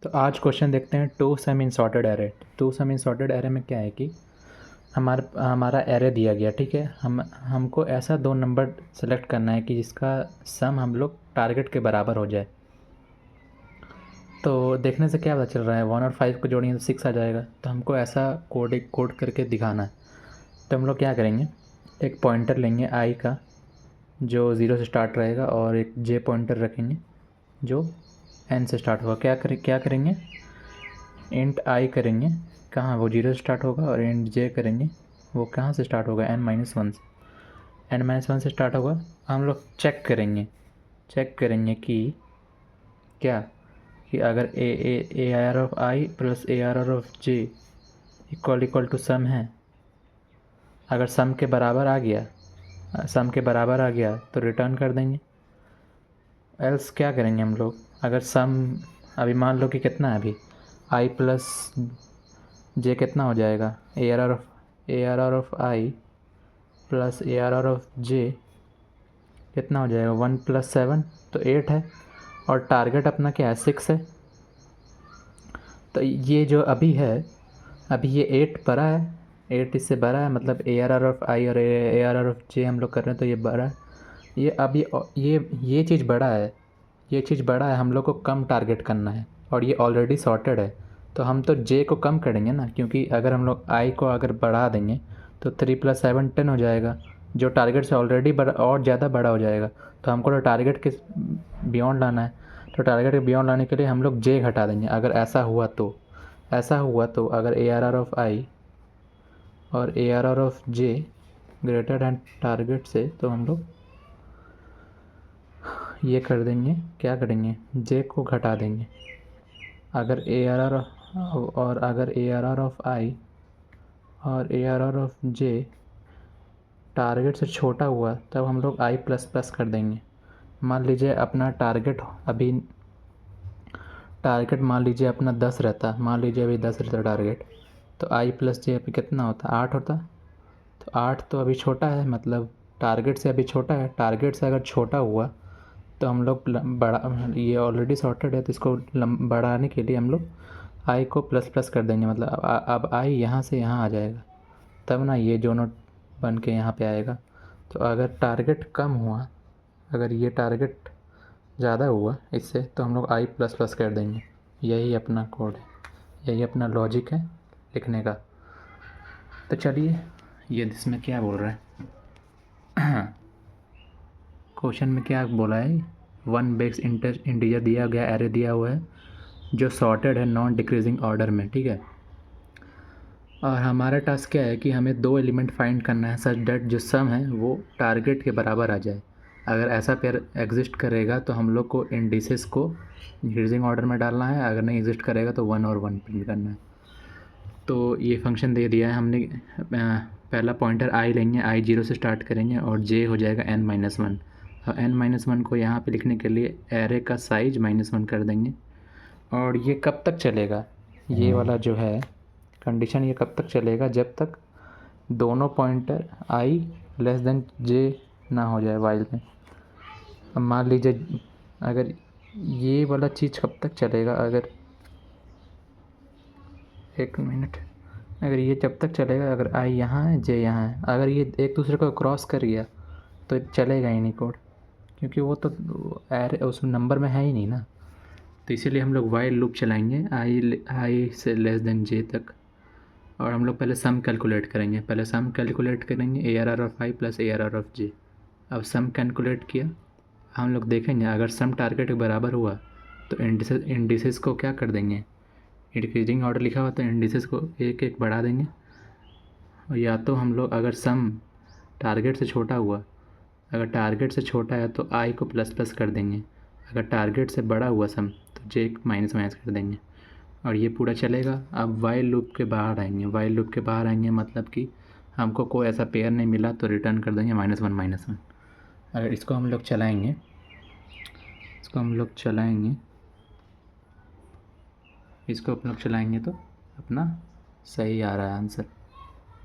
तो आज क्वेश्चन देखते हैं two sum in sorted array. Two sum in sorted array में क्या है कि हमारा एरे दिया गया, ठीक है। हमको ऐसा दो नंबर सेलेक्ट करना है कि जिसका सम हम लोग टारगेट के बराबर हो जाए। तो देखने से क्या पता चल रहा है, 1 और 5 को जोड़ेंगे तो 6 आ जाएगा। तो हमको ऐसा कोड करके दिखाना है। तो हम लोग क्या करेंगे, एक पॉइंटर लेंगे आई का जो 0 से स्टार्ट रहेगा और एक जे पॉइंटर रखेंगे जो n से स्टार्ट होगा। क्या करेंगे, इंट आई करेंगे, कहाँ वो 0 से स्टार्ट होगा, और इंट जे करेंगे वो कहाँ से स्टार्ट होगा, n-1 से। n-1 से स्टार्ट होगा। हम लोग चेक करेंगे कि क्या, कि अगर A R of I plus A R of J equal to sum है। अगर सम के बराबर आ गया तो रिटर्न कर देंगे। एल्स क्या करेंगे हम लोग, अगर सम अभी मान लो कि कितना है, अभी आई प्लस जे कितना हो जाएगा, A R R of I plus A R R of J कितना हो जाएगा, 1 + 7 तो 8 है। और टारगेट अपना क्या है, 6 है। तो ये जो अभी है, अभी ये 8 बड़ा है, 8 इससे बड़ा है, मतलब ए आर आर ऑफ आई और ए आर आर ऑफ जे हम लोग कर रहे हैं तो ये बड़ा है। ये अभी ये चीज़ बड़ा है, ये चीज़ बड़ा है, हम लोग को कम टारगेट करना है और ये ऑलरेडी सॉर्टेड है। तो हम तो जे को कम करेंगे ना, क्योंकि अगर हम लोग आई को अगर बढ़ा देंगे तो 3 + 7 10 हो जाएगा, जो टारगेट से ऑलरेडी बड़ा और ज़्यादा बड़ा हो जाएगा। तो हमको तो टारगेट के बियॉन्ड लाना है। तो टारगेट के बियॉन्ड लाने के लिए हम लोग जे घटा देंगे। अगर ऐसा हुआ तो अगर A R R of I और A R R of J greater than target से, तो हम लोग ये कर देंगे, क्या करेंगे, जे को घटा देंगे। अगर ए आर आर और अगर A R R of I और A R R of J target से छोटा हुआ तब हम लोग आई प्लस प्लस कर देंगे। मान लीजिए अपना टारगेट मान लीजिए अपना 10 रहता, मान लीजिए अभी 10 रहता टारगेट, तो आई प्लस जे अभी कितना होता, 8 होता। तो 8 तो अभी छोटा है, मतलब टारगेट से अभी छोटा है। टारगेट से अगर छोटा हुआ तो हम लोग बड़ा, ये ऑलरेडी सॉर्टेड है तो इसको बढ़ाने के लिए हम लोग आई को प्लस प्लस कर देंगे। मतलब अब आई यहाँ से यहाँ आ जाएगा, तब ना ये दोनों बन के यहाँ पे आएगा। तो अगर टारगेट कम हुआ, अगर ये टारगेट ज़्यादा हुआ इससे, तो हम लोग आई प्लस प्लस कर देंगे। यही अपना कोड है, यही अपना लॉजिक है लिखने का। तो चलिए, ये इसमें क्या बोल रहा है क्वेश्चन में क्या बोला है, 1 बेस इंटीजर दिया गया, एरे दिया हुआ है जो सॉर्टेड है नॉन डिक्रीजिंग ऑर्डर में, ठीक है। और हमारा टास्क क्या है कि हमें 2 एलिमेंट फाइंड करना है सच डेट जो सम है वो टारगेट के बराबर आ जाए। अगर ऐसा पेयर एग्जिस्ट करेगा तो हम लोग को इंडिसेस को इंक्रीजिंग ऑर्डर में डालना है, अगर नहीं एग्जिस्ट करेगा तो 1 और 1 प्रिंट करना है। तो ये फंक्शन दे दिया है हमने। पहला पॉइंटर आई लेंगे, आई 0 से स्टार्ट करेंगे और जे हो जाएगा n-1। और n-1 को यहाँ पे लिखने के लिए एरे का साइज -1 कर देंगे। और ये कब तक चलेगा, ये वाला जो है कंडीशन, ये कब तक चलेगा, जब तक दोनों पॉइंटर आई लेस देन जे ना हो जाए वाइल में। अब मान लीजिए अगर ये वाला चीज़ कब तक चलेगा, अगर 1 मिनट, अगर ये जब तक चलेगा, अगर आई यहाँ है जे यहाँ है, अगर ये एक दूसरे को क्रॉस कर गया तो चलेगा ही नहीं कोड, क्योंकि वो तो एरे उस नंबर में है ही नहीं ना। तो इसीलिए हम लोग वाइल लूप चलाएंगे आई से लेस देन जे तक। और हम लोग पहले सम कैलकुलेट करेंगे, A R R of I plus A R R of J. अब सम कैलकुलेट किया, हम लोग देखेंगे अगर सम टारगेट के बराबर हुआ तो इंडिसेस को क्या कर देंगे, इंक्रीजिंग ऑर्डर लिखा हुआ तो इंडिसेस को एक एक बढ़ा देंगे। और या तो हम लोग अगर सम टारगेट से छोटा हुआ, अगर टारगेट से छोटा है तो आई को प्लस प्लस कर देंगे, अगर टारगेट से बड़ा हुआ सम तो जे माइनस माइनस कर देंगे। और ये पूरा चलेगा। अब वाइल लूप के बाहर आएंगे, मतलब कि हमको कोई ऐसा पेयर नहीं मिला तो रिटर्न कर देंगे -1। अगर इसको हम लोग चलाएंगे तो अपना सही आ रहा है आंसर।